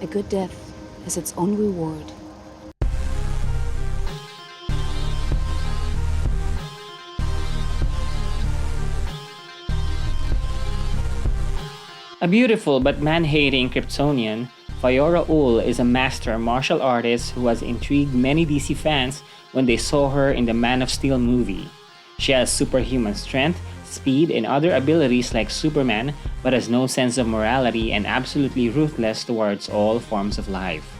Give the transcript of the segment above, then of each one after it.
A good death has its own reward. A beautiful but man-hating Kryptonian, Faora-Ul is a master martial artist who has intrigued many DC fans when they saw her in the Man of Steel movie. She has superhuman strength, speed, and other abilities like Superman, but has no sense of morality and absolutely ruthless towards all forms of life.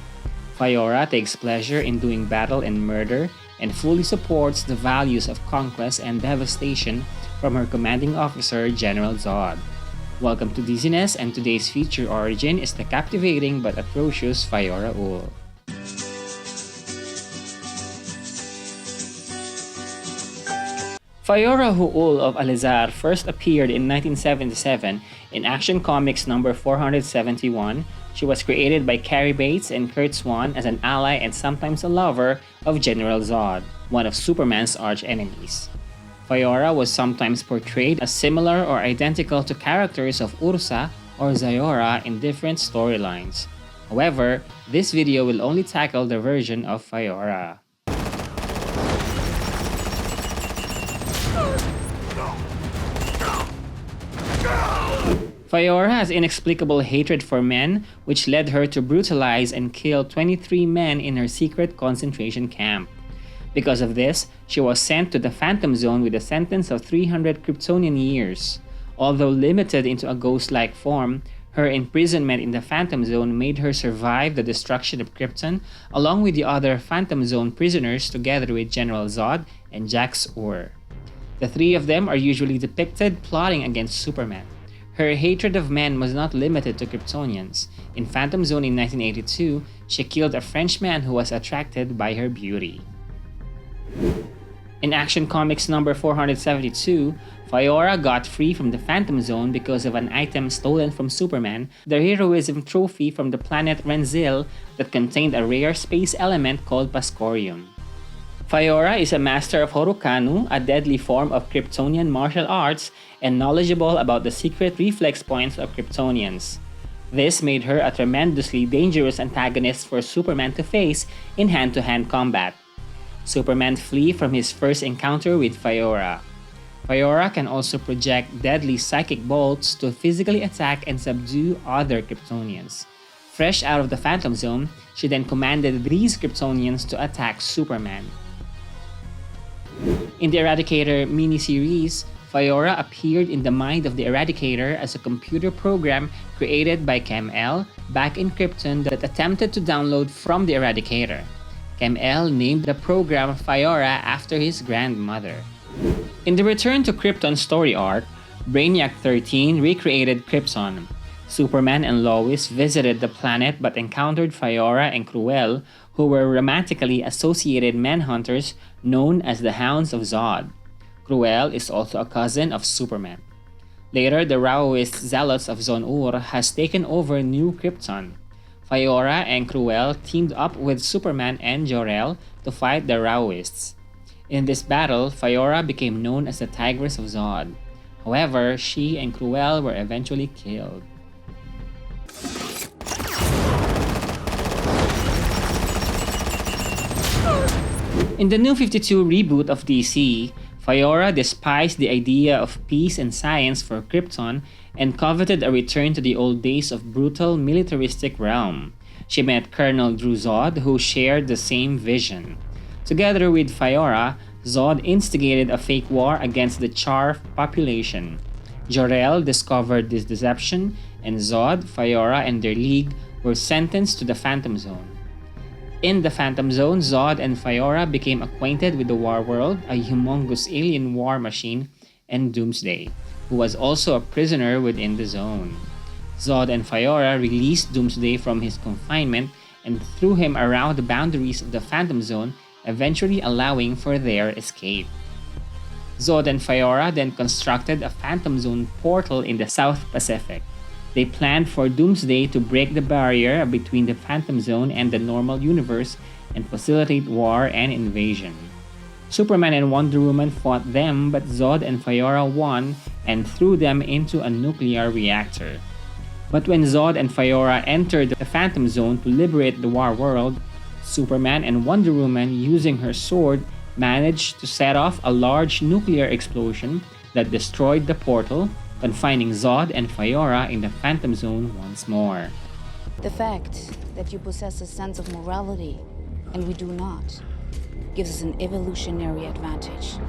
Faora takes pleasure in doing battle and murder and fully supports the values of conquest and devastation from her commanding officer, General Zod. Welcome to Dizziness, and today's feature origin is the captivating but atrocious Faora-Ul. Faora-Ul of Alizar first appeared in 1977 in Action Comics number 471. She was created by Cary Bates and Kurt Swan as an ally and sometimes a lover of General Zod, one of Superman's arch-enemies. Faora was sometimes portrayed as similar or identical to characters of Ursa or Zayora in different storylines. However, this video will only tackle the version of Faora. Faora has inexplicable hatred for men, which led her to brutalize and kill 23 men in her secret concentration camp. Because of this, she was sent to the Phantom Zone with a sentence of 300 Kryptonian years. Although limited into a ghost-like form, her imprisonment in the Phantom Zone made her survive the destruction of Krypton, along with the other Phantom Zone prisoners together with General Zod and Jax-Ur. The three of them are usually depicted plotting against Superman. Her hatred of men was not limited to Kryptonians. In Phantom Zone in 1982, she killed a Frenchman who was attracted by her beauty. In Action Comics number 472, Faora got free from the Phantom Zone because of an item stolen from Superman, the heroism trophy from the planet Renzil that contained a rare space element called Pascorium. Faora is a master of Horukanu, a deadly form of Kryptonian martial arts, and knowledgeable about the secret reflex points of Kryptonians. This made her a tremendously dangerous antagonist for Superman to face in hand-to-hand combat. Superman flees from his first encounter with Faora. Faora can also project deadly psychic bolts to physically attack and subdue other Kryptonians. Fresh out of the Phantom Zone, she then commanded these Kryptonians to attack Superman. In the Eradicator miniseries, Faora appeared in the mind of the Eradicator as a computer program created by Kal-El back in Krypton that attempted to download from the Eradicator. Kal-El named the program Faora after his grandmother. In the Return to Krypton story arc, Brainiac 13 recreated Krypton. Superman and Lois visited the planet but encountered Faora and Kruel, who were romantically associated manhunters known as the Hounds of Zod. Kruel is also a cousin of Superman. Later, the Raoist Zealots of Zon-Ur has taken over New Krypton. Faora and Kruel teamed up with Superman and Jor-El to fight the Raoists. In this battle, Faora became known as the Tigress of Zod. However, she and Kruel were eventually killed. In the New 52 reboot of DC, Faora despised the idea of peace and science for Krypton and coveted a return to the old days of brutal militaristic realm. She met Colonel Drew Zod, who shared the same vision. Together with Faora, Zod instigated a fake war against the Char population. Jor-El discovered this deception, and Zod, Faora, and their league were sentenced to the Phantom Zone. In the Phantom Zone, Zod and Faora became acquainted with the War World, a humongous alien war machine, and Doomsday, who was also a prisoner within the zone. Zod and Faora released Doomsday from his confinement and threw him around the boundaries of the Phantom Zone, eventually allowing for their escape. Zod and Faora then constructed a Phantom Zone portal in the South Pacific. They planned for Doomsday to break the barrier between the Phantom Zone and the normal universe and facilitate war and invasion. Superman and Wonder Woman fought them, but Zod and Faora won and threw them into a nuclear reactor. But when Zod and Faora entered the Phantom Zone to liberate the War World, Superman and Wonder Woman, using her sword, managed to set off a large nuclear explosion that destroyed the portal, confining Zod and Faora in the Phantom Zone once more. The fact that you possess a sense of morality, and we do not, gives us an evolutionary advantage.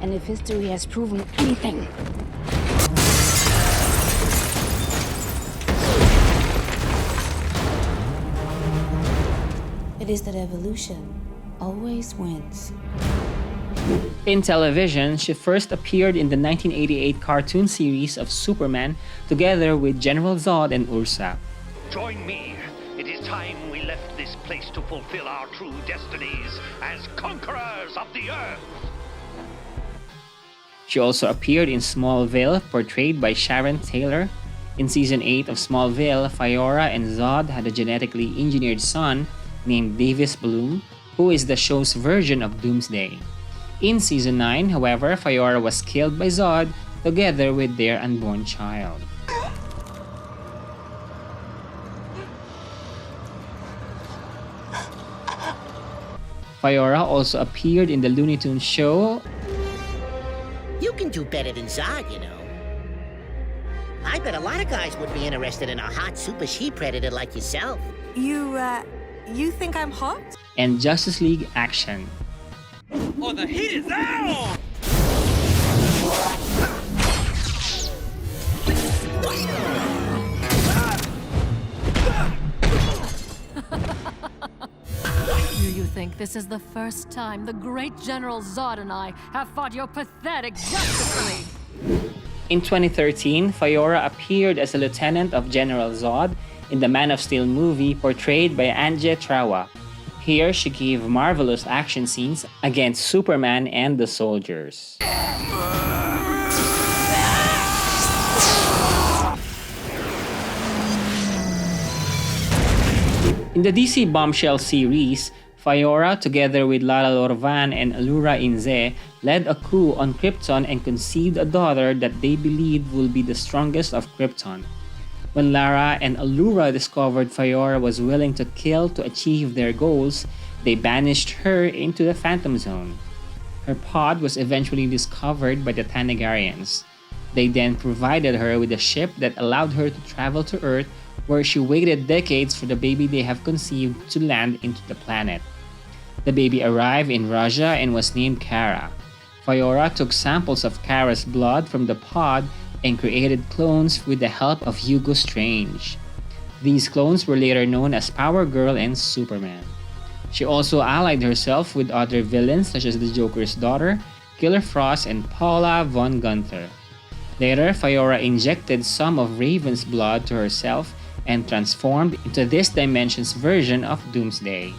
And if history has proven anything, it is that evolution always wins. In television, she first appeared in the 1988 cartoon series of Superman together with General Zod and Ursa. Join me. It is time we left this place to fulfill our true destinies as conquerors of the earth. She also appeared in Smallville, portrayed by Sharon Taylor. In Season 8 of Smallville, Faora and Zod had a genetically engineered son named Davis Bloom, who is the show's version of Doomsday. In Season 9, however, Faora was killed by Zod together with their unborn child. Faora also appeared in the Looney Tunes show. You can do better than Zod, you know. I bet a lot of guys would be interested in a hot super she-predator like yourself. You think I'm hot? And Justice League Action. Oh, the heat is on! Do you think this is the first time the great General Zod and I have fought your pathetic Justice League? In 2013, Faora appeared as a lieutenant of General Zod in the Man of Steel movie portrayed by Anja Trawa. Here, she gave marvelous action scenes against Superman and the soldiers. In the DC Bombshells series, Faora, together with Lara Lorvan and Allura Inze, led a coup on Krypton and conceived a daughter that they believed will be the strongest of Krypton. When Lara and Allura discovered Faora was willing to kill to achieve their goals, they banished her into the Phantom Zone. Her pod was eventually discovered by the Tanagarians. They then provided her with a ship that allowed her to travel to Earth, where she waited decades for the baby they have conceived to land into the planet. The baby arrived in Russia and was named Kara. Faora took samples of Kara's blood from the pod and created clones with the help of Hugo Strange. These clones were later known as Power Girl and Superman. She also allied herself with other villains such as the Joker's daughter, Killer Frost, and Paula von Gunther. Later, Faora injected some of Raven's blood to herself and transformed into this dimension's version of Doomsday.